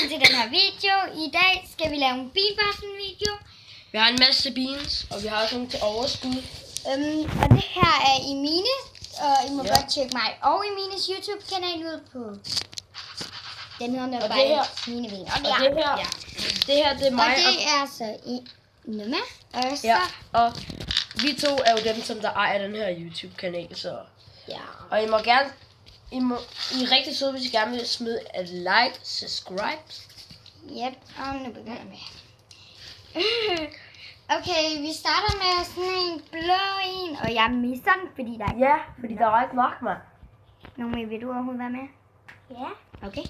velkommen til den her video. I dag skal vi lave en bilbørsten-video. Vi har en masse beans, og vi har også nogle til overskud. Og det her er i mine, og I må godt tjekke mig og i mines YouTube-kanal ud på. Den hedder og bare det her, mine ben. Og det her, det er mig. Og det er så Nemme. Og vi to er jo dem, som der ejer den her YouTube-kanal, så. Ja. Og I må gerne, I er rigtig søde, hvis I gerne vil smide et like, subscribe. Yep, og nu begynder vi. Okay, vi starter med sådan en blå en, og jeg misser den, fordi der er Ja, fordi der er ikke nok, mand. Nogle, vil du overhovedet være med? Ja. Okay.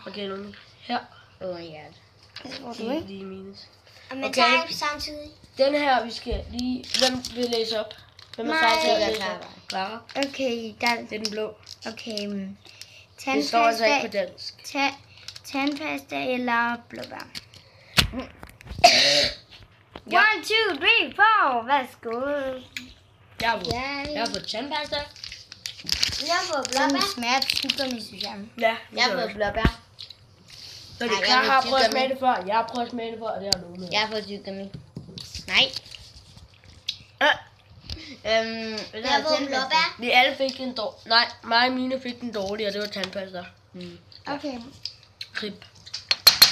Okay, nu her. Oh my god. Det tror du Lige, ikke? lige minus. Og man Okay. tager samtidig. Den her, vi skal lige. Hvem vil læse op? Hvem er klar til at læse op? Clara. Okay, der Det er den blå. okay. Det står altså ikke på dansk. Tandpasta eller blåbær? Ja. 1, 2, 3, 4. Værsgo. Jeg har fået tandpasta. Jeg har fået Den blåbær. smager tyggegummi, synes jeg. Ja, Jeg har fået blåbær. Så det Ej, er jeg har vil prøvet at tyggegummi. smage det før. Jeg har prøvet at smage det før, og det har du med. Jeg har fået tyggegummi. Nej. Jeg har fået blåbær. Vi alle fik en dårlig. Nej, mig og mine fik den dårlige, og det var tandpasta. Okay. Krib.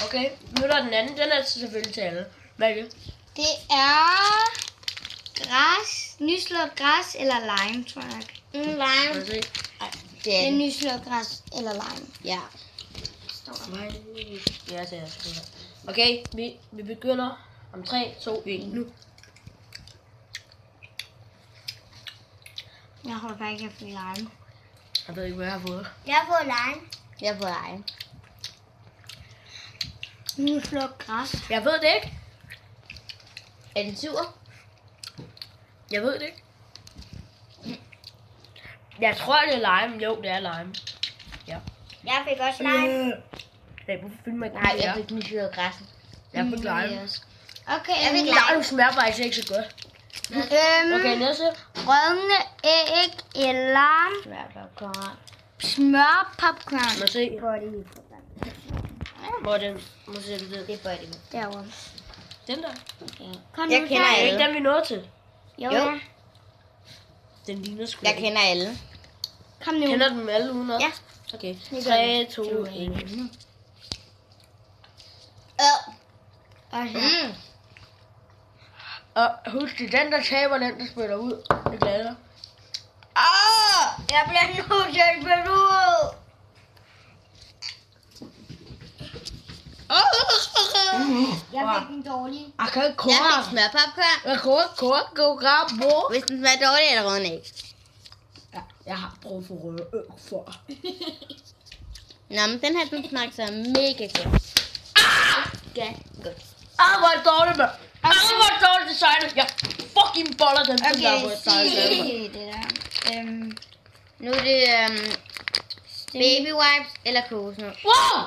Okay, nu er der den anden. Den er selvfølgelig til alle. Hvad er det? Det er græs, nyslået græs eller lime, tror jeg. Lime. Må jeg se? Det er Det er nyslået græs eller lime. Ja. Nej. Ja, det er sgu da. Okay, vi begynder om 3, 2, 1 nu. Jeg håber faktisk, jeg får lime. Jeg ved ikke, hvad jeg har fået. Jeg har fået lime. Jeg har fået lime. Nyslået græs. Jeg ved det ikke. Er den sur? Jeg ved det ikke. Jeg tror, det er lime. Jo, det er lime. Ja. Jeg fik også lime. Hey, hvorfor filmer jeg ikke? Nej, jeg fik nyslået græsset. Jeg fik lime. Okay, Jeg fik lime. Nej, det smager faktisk ikke så godt. Okay, næste. Rødne æg eller smørpopcorn. Må jeg se. Body. Hvor er den? Må jeg se det. Det er body. Derovre. Den der. Kom Jeg nu, kender så. Det er alle. ikke den, vi nåede til. Jo, Jo. ja. Den ligner sgu. Jeg kender alle. Kom nu. Kender dem alle uden Ja. Okay. gør 3, 2, 1. Og her. Og husk, det er den, der taber, den, der spiller ud. Jeg glæder. Jeg bliver nødt til at spille ud. Jeg fik den dårlige. Jeg kan ikke Jeg fik smørpopcorn. Jeg kan ikke Hvis den smager dårlig, eller rød ikke. Jeg har brug for røde for. Nå, men den her, den smager så mega godt. Ja, godt. Hvor er det dårligt, mand. Hvor er det dårligt designet. Jeg fucking boller den, som der er på et Sig det der. Nu er det baby wipes eller kokosnød. Wow!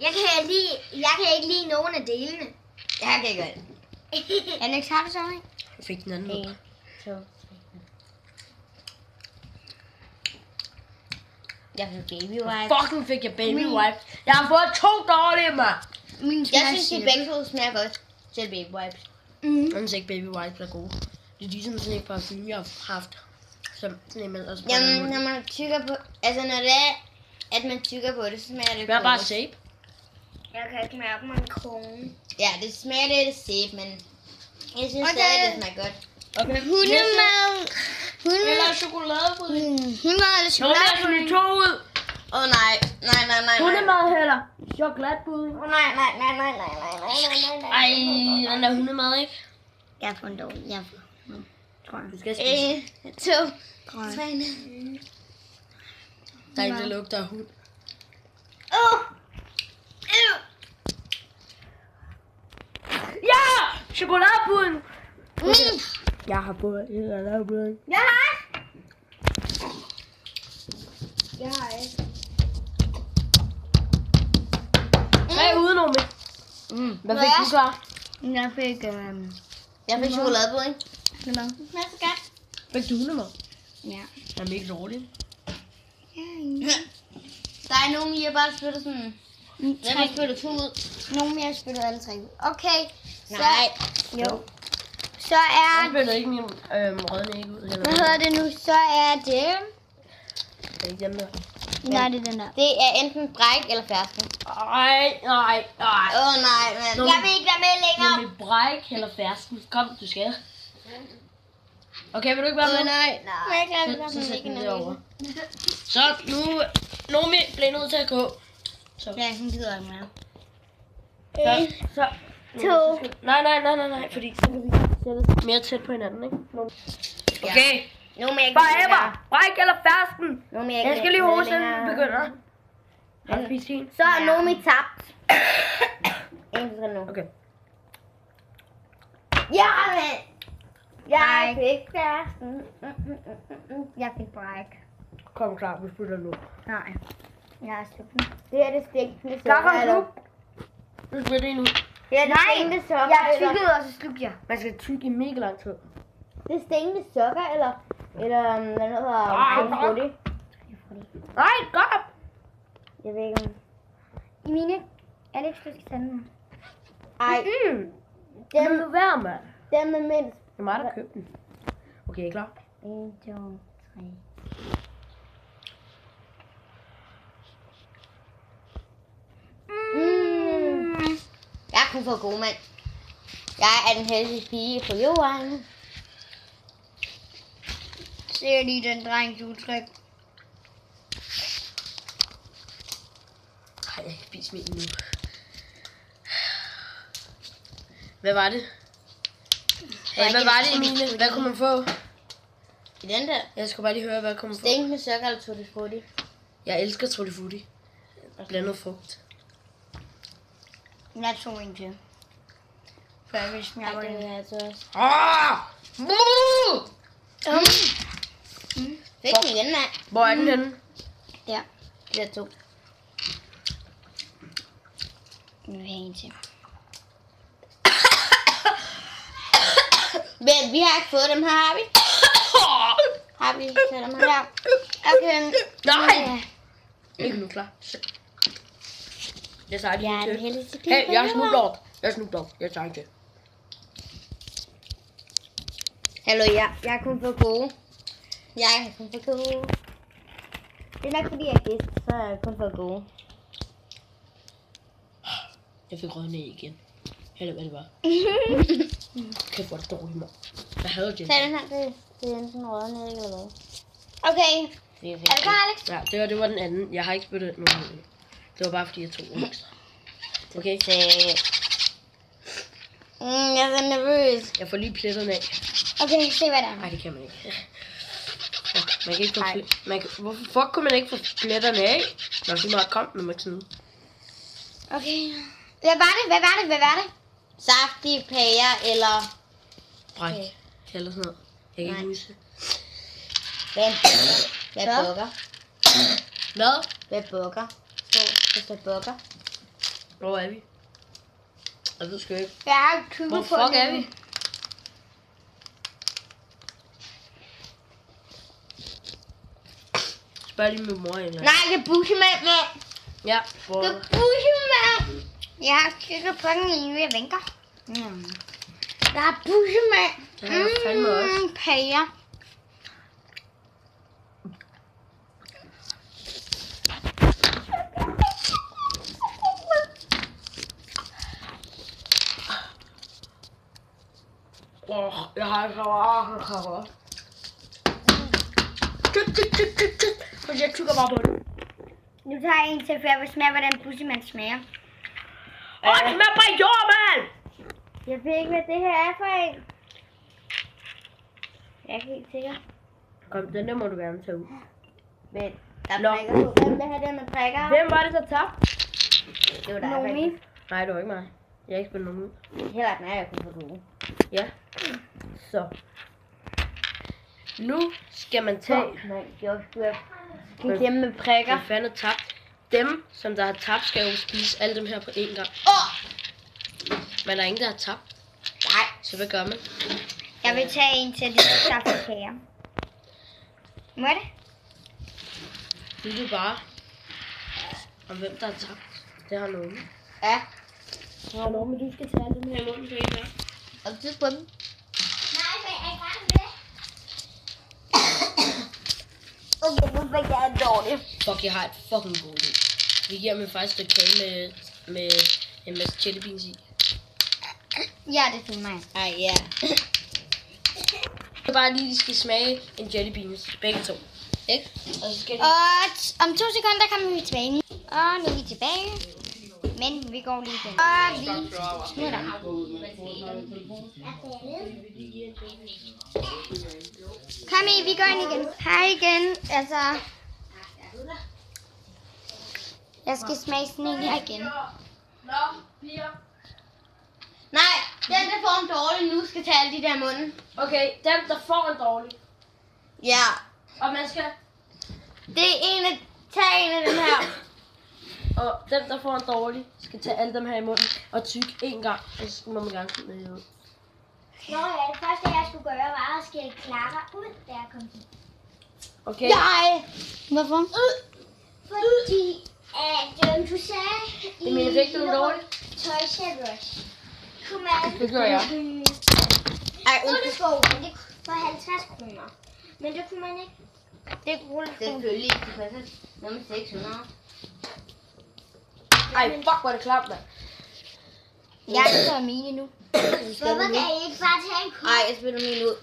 Jeg kan ikke lide nogen af delene. Jeg kan godt. Alex, har du så en? Jeg fik den anden. 1, 2, 3. Jeg fik baby wipes. Fucking fik jeg baby wipes. Jeg har fået 2 dårlige, mand. Min Jeg synes, de begge to smager godt til baby wipes. Mm. Jeg synes ikke, baby wipes er gode. Det er ligesom sådan en parfume, jeg har haft. Som sådan en, man også Jamen, når man tykker på... Altså, når det er, at man tykker på det, så smager det Det er bare kokos. shape. Jeg kan ikke mærke mig en krone. Ja, det smager lidt af sæbe, men jeg synes Og stadig, det- det smager godt. Okay. Hundemad. Eller chokoladepudding. Hundemad eller Nå, jeg chokolade. skulle 2 ud. Åh nej. Hundemad heller. Chokoladepudding. Nej. Ej, den der hundemad, ikke? Jeg har fået en dårlig. Jeg har fået. Tror jeg. Du skal spise. 1, 2, Tror jeg. 3. Der er ikke, der lugter af hund. Ja! Chokoladepudding. Okay. Jeg har fået chokoladepudding. Jeg har ikke. 3 udenom. Hvad fik du så? Jeg fik Jeg fik chokoladepudding. Eller? Det smager så godt. Fik du hundemad? Ja. Den er mega dårlig. Ja, Der er nogen, I har bare spyttet sådan. Hvem har spyttet 2 ud? Nogen mere spyttet alle 3 ud. Okay. Så, Nej. jo. Så er... Jeg spiller ikke min rødne ikke ud. Hvad hedder det nu? Så er det... Det er ikke dem der. Nej, det er den der. Det er enten bræk eller fersken. Nej. Nej, men... Jeg vil ikke være med længere. Med bræk eller fersken. Kom, du skal. Okay, vil du ikke være med? Nej. Jeg er klar, Så sæt den derovre. Så nu Nomi bliver nødt til at gå. Så. Ja, hun gider ikke mere. Så. 2. Nej, fordi så kan vi sætte os mere tæt på hinanden, ikke? Okay. Nu må jeg ikke Forever! Bræk eller fersken! Nu må Jeg skal lige hoste, inden vi begynder. Har du spist en? Så er Nomi tabt. 1, 2, 3 nu. Okay. Ja, men... Jeg fik fersken. Jeg fik bræk. Kom klar, vi spiller nu. Nej. Jeg har slugt den. Det er det stinkende Klar, sukker, kom eller? nu. Nu spiller det nu. Det er det stinkende sukker, Jeg eller? tykkede, og så slugte jeg. Man skal tygge i mega lang tid. Det er stinkende sukker, eller? Eller hvad hedder Tutti Frutti? Nej, kom! Jeg ved ikke om... Emine, er det ikke slut i sanden? Ej, Dem nu være med. dem med mindst. Det er mig, der købte den. Okay, er I klar? 1, 2, 3. Jeg er kun for god, mand. Jeg er den heldige pige på jorden. Ser lige den drengs udtryk. Ej, jeg kan spise min nu. Hvad var det? Hey, hvad var det, Emilie? Hvad kunne man få? I den der. Jeg skal bare lige høre, hvad kunne man få? Stinkende sukker eller Tutti Frutti? Jeg elsker Tutti Frutti. Blandet frugt. Jeg tog en til. For jeg vil smage Ej, det den. er altså også. Fik den igen, mand. Hvor er den henne? Der. De der 2. Nu vil jeg have en til. Men vi har ikke fået dem her, har vi? Har vi taget dem her? Ja. Okay. Nej! Ikke nu, klar. Jeg tager lige Jeg er en den til. heldigste pige Hey, på jeg er jorden. Snoop Dogg. Jeg tager en til. Hallo, jeg er kun for gode. Jeg er kun for gode. Det er nok fordi jeg er gæst, så er jeg kun for gode. Jeg fik rødne igen. Eller hvad det var. Kæft, hvor er det dårligt, mand. Jeg hader det. Tag den her, det er enten rødne eller hvad. Okay. Det er Er du klar, Alex? Ja, det var den anden. Jeg har ikke spyttet nogen. Det var bare fordi, jeg tog en ekstra. Okay? Jeg er så nervøs. Jeg får lige pletterne af. Okay, se hvad der er. Nej, det kan man ikke. Man kan ikke få hvorfor fuck kunne man ikke få pletterne af? Nå, så meget kom, når man ikke sådan. Okay. Hvad var det? Saftige pærer eller... Bræk. Eller sådan noget. Jeg kan ikke huske det. Hvad er en burger? Hvad er burger? Hvad? Hvad er burger? Hvad er burger? Hvor er vi? Jeg ved sgu ikke. Jeg har kigget Hvor på fuck den. er vi? Spørg lige min mor eller. Nej, det er bushemand, mand. Ja, hvor... Det er bushemand. Jeg har kigget på den lige, jeg vinker. Der er bushemand. Det har jeg fandme også. Pære. Jeg har så fordi jeg tykker bare på det. Nu tager jeg en til, for jeg vil smage, hvordan bushemand smager. Åh, det smager bare jord, mand! Jeg ved ikke, hvad det her er for en. Jeg er ikke helt sikker. Kom, den der må du gerne tage ud. Men der Nå. prikker på. Hvem vil have det med prikker? Hvem var det, der tabte? Det var dig, Nomi. faktisk. Nej, det var ikke mig. Jeg har ikke spillet nogen ud. Heller ikke mig, jeg kunne få gode. Ja. Så. Nu skal man tage... Nej, jeg skal glemme med prikker. Hvad fanden er tabt? Dem, som der har tabt, skal jo spise alle dem her på én gang. Men der er ingen, der har tabt. Nej. Så hvad gør man? Jeg vil tage en til de saftige kager. Må jeg det? Nu er det bare... Og hvem der har tabt, det har nogen. Ja. Ja, Norge, men du skal tage alt den her i munden på en gang. Og tid på dem. Nej, men jeg kan det. Okay, hvorfor ikke er det dårligt? Fuck, jeg har et fucking god idé. Vi giver dem faktisk et kage med en masse chili beans i. Ja, det er fint mig. Ej, ja. Det er bare lige, de skal smage en jelly beans. Begge to. Ikke? Og så skal de... Og om 2 sekunder kommer vi tilbage. Og nu er vi tilbage. Men vi går lige igen. Og vi smutter. Kom I, vi går ind igen. Hej igen. Altså... Jeg skal smage sådan en her igen. Nej, den der får en dårlig nu skal tage alle de der munden. Okay, dem der får en dårlig. Ja. Og man skal... Det er tag en af dem her. Og dem der får en dårlig, skal tage alle dem her i munden og tykke en gang. Og så må man gerne smide det ud. Nå ja, det første jeg skulle gøre var at skille Clara ud, da jeg kom hit. Okay? Nej. Hvorfor? Fordi at du sagde i Emilie, fik du en dårlig? Toys R Us. Kunne man Det gør jeg. Ej, rullesko, men det for 50 kroner. Men det kunne man ikke. Det kunne rullesko. selvfølgelig. Det passer nummer 600. Ej, fuck, hvor er det klamt, mand. Jeg har taget mine nu. Hvorfor kan I ikke bare tage en kop? Ej, jeg spiller min ud.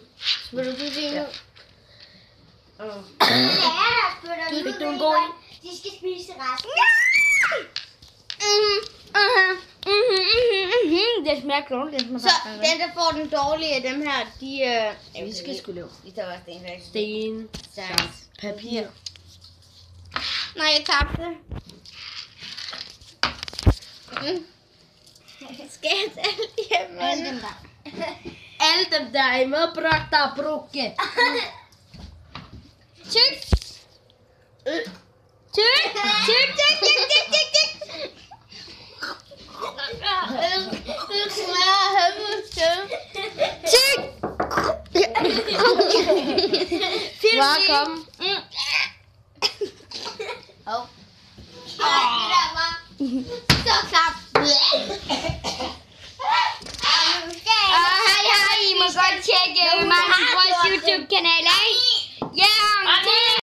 Spiller du din ud? Det er der spytter Fik ud. du en god en? De skal spise resten. Det smager klogt. Så den, der får den dårlige af dem her, de... Vi skal sgu lave Vi tager bare sten, faktisk. sten, saks, papir. Nej, jeg tabte. Skal jeg tage alle de her Alle munden? dem der. Alle dem der er medbragt af brukke. Tyk. Tyk. Tyk, tyk, tyk, tyk, tyk, tyk. Det smager helvede til. Tyk. Bare kom. Så klap. Hej, I må godt tjekke Martin Brøds YouTube-kanal